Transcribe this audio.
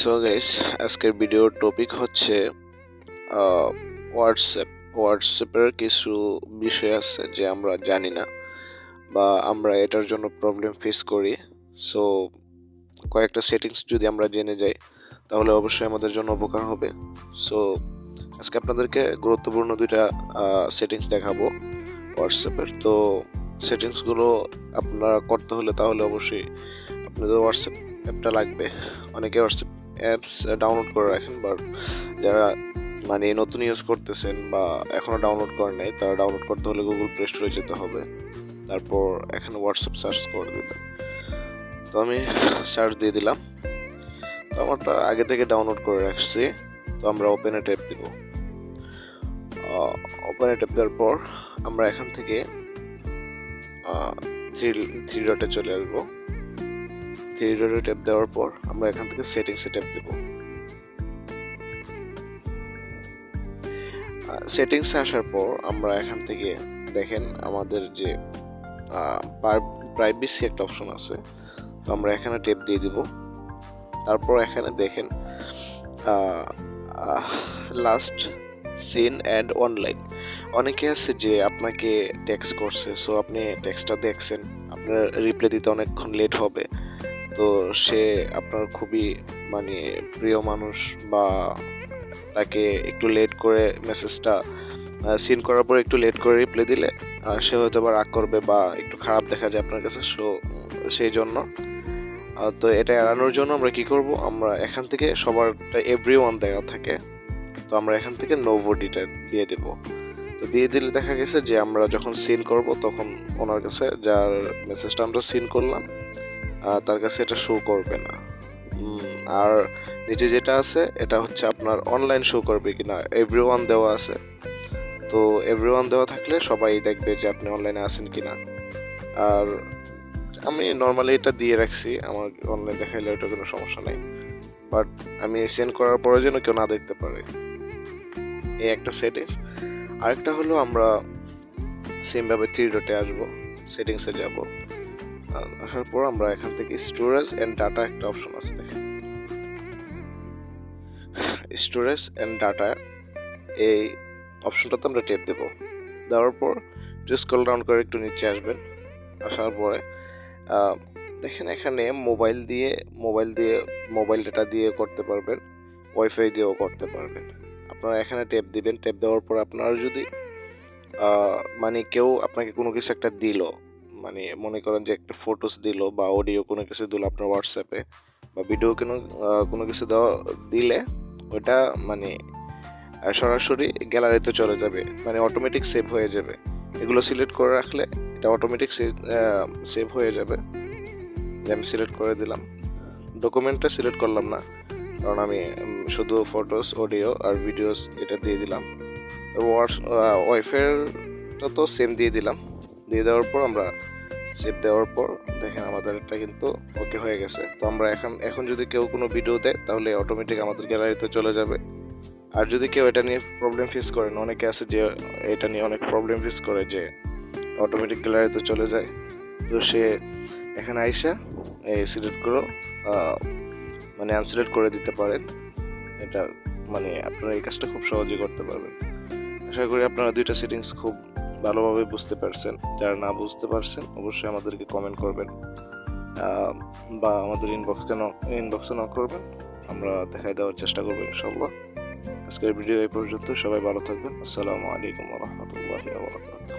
So guys, আজকের ভিডিওর topic হচ্ছে হোয়াটসঅ্যাপের কিছু বিষয় আছে যে আমরা জানি না বা আমরা এটার জন্য প্রবলেম ফেস করি। সো কয়েকটা সেটিংস যদি আমরা জেনে যাই তাহলে অবশ্যই আমাদের জন্য উপকার হবে। সো আজকে আপনাদেরকে গুরুত্বপূর্ণ দুইটা সেটিংস দেখাবো হোয়াটসঅ্যাপের। তো সেটিংসগুলো আপনারা করতে হলে তাহলে অবশ্যই আপনাদের হোয়াটসঅ্যাপ অ্যাপটা লাগবে। অনেকে হোয়াটসঅ্যাপ অ্যাপস ডাউনলোড করে রাখেন, বাট যারা নতুন ইউজ করতেছেন বা এখনো ডাউনলোড করেন নাই, তারা ডাউনলোড করতে হলে গুগল প্লে স্টোরে যেতে হবে। তারপর এখানে হোয়াটসঅ্যাপ সার্চ করে দেবেন। তো আমি সার্চ দিয়ে দিলাম। তো আমারটা আগে থেকে ডাউনলোড করে রাখছি। তো আমরা ওপেনে ট্যাপ দিব। ওপেনে ট্যাপ দেওয়ার পর আমরা এখান থেকে থ্রি ডটে চলে আসবো। থ্রি ডটে ট্যাপ দেওয়ার পর আমরা এখান থেকে সেটিংসে ট্যাপ দেব। সেটিংসে আসার পর আমরা এখান থেকে দেখেন আমাদের যে প্রাইভেসি একটা অপশন আছে, তো আমরা এখানে ট্যাপ দিয়ে দিব। তারপর এখানে দেখেন লাস্ট সিন অ্যান্ড অনলাইন। অনেকে আছে যে আপনাকে টেক্সট করছে, সো আপনি টেক্সটটা দেখছেন, আপনার রিপ্লাই দিতে অনেকক্ষণ লেট হবে। তো সে আপনার খুবই প্রিয় মানুষ, বা তাকে একটু লেট করে মেসেজটা সিন করার পর একটু লেট করে রিপ্লাই দিলে সে হয়তো বা রাগ করবে বা একটু খারাপ দেখা যায় আপনার কাছে। সেই জন্য তো এটা এড়ানোর জন্য আমরা কি করব, আমরা এখান থেকে সবারটা এভরিওয়ান দেওয়া থাকে, তো আমরা এখান থেকে নোবডিটা দিয়ে দেব। তো দিয়ে দিলে দেখা গেছে যে আমরা যখন সিন করব তখন ওনার কাছে, যার মেসেজটা আমরা সিন করলাম, তার কাছে এটা শো করবে না। আর নিচে যেটা আছে এটা হচ্ছে আপনার অনলাইন শো করবে কিনা, এভরিওয়ান দেওয়া আছে। তো এভরিওয়ান দেওয়া থাকলে সবাই দেখবে যে আপনি অনলাইনে আছেন কিনা। আর আমি নর্মালি এটা দিয়ে রাখছি, আমার অনলাইন দেখাইলে এটা কোনো সমস্যা নেই, বাট আমি সেন্ড করার পরে যেন কেউ না দেখতে পারে। এই একটা সেটিংস। আরেকটা হলো আমরা সেমভাবে থ্রি ডটে আসবো, সেটিংসে যাব। আসার পর আমরা এখান থেকে স্টোরেজ এন্ড ডাটা একটা অপশন আছে, দেখেন স্টোরেজ এন্ড ডাটা, এই অপশনটাতে আমরা ট্যাপ দেব। দেওয়ার পর স্ক্রল ডাউন করে একটু নিচে আসবেন। আসার পরে দেখেন এখানে মোবাইল ডাটা দিয়ে করতে পারবেন, ওয়াইফাই দিয়েও করতে পারবেন। আপনারা এখানে ট্যাপ দিবেন। ট্যাপ দেওয়ার পর আপনার যদি কেউ আপনাকে কোনো কিছু একটা দিল, মনে করেন যে একটা ফটোস দিল বা অডিও কোনো কিছু দিল আপনার হোয়াটসঅ্যাপে, বা ভিডিও কোনো কিছু দিলে ওটা সরাসরি গ্যালারিতে চলে যাবে, অটোমেটিক সেভ হয়ে যাবে। এগুলো সিলেক্ট করে রাখলে এটা অটোমেটিক সেভ হয়ে যাবে। আমি সিলেক্ট করে দিলাম। ডকুমেন্টটা সিলেক্ট করলাম না, কারণ আমি শুধু ফটোস, অডিও আর ভিডিওস এটা দিয়ে দিলাম। ওয়াইফাইটা তো সেম দিয়ে দিলাম। দিয়ে দেওয়ার পর আমরা সেভ দেওয়ার পর দেখেন আমাদের এটা কিন্তু ওকে হয়ে গেছে। তো আমরা এখন যদি কেউ কোনো ভিডিও দেয় তাহলে অটোমেটিক আমাদের গ্যালারিতে চলে যাবে। আর যদি কেউ এটা নিয়ে প্রবলেম ফেস করেন, অনেকে আছে যে এটা নিয়ে অনেক প্রবলেম ফেস করে যে অটোমেটিক গ্যালারিতে চলে যায়, তো সে এখানে আইসা এই সিলেক্ট করো আনসিলেক্ট করে দিতে পারেন। এটা আপনারা এই কাজটা খুব সহজেই করতে পারবেন। আশা করি আপনারা দুইটা সেটিংস খুব ভালোভাবে বুঝতে পারছেন। যারা না বুঝতে পারছেন অবশ্যই আমাদেরকে কমেন্ট করবেন, বা আমাদের ইনবক্সে নক করবেন, আমরা দেখাই দেওয়ার চেষ্টা করবো ইনশাআল্লাহ। আজকের ভিডিও এই পর্যন্ত। সবাই ভালো থাকবেন। আসসালামু আলাইকুম ওয়া রাহমাতুল্লাহি ওয়া বারাকাতুহু।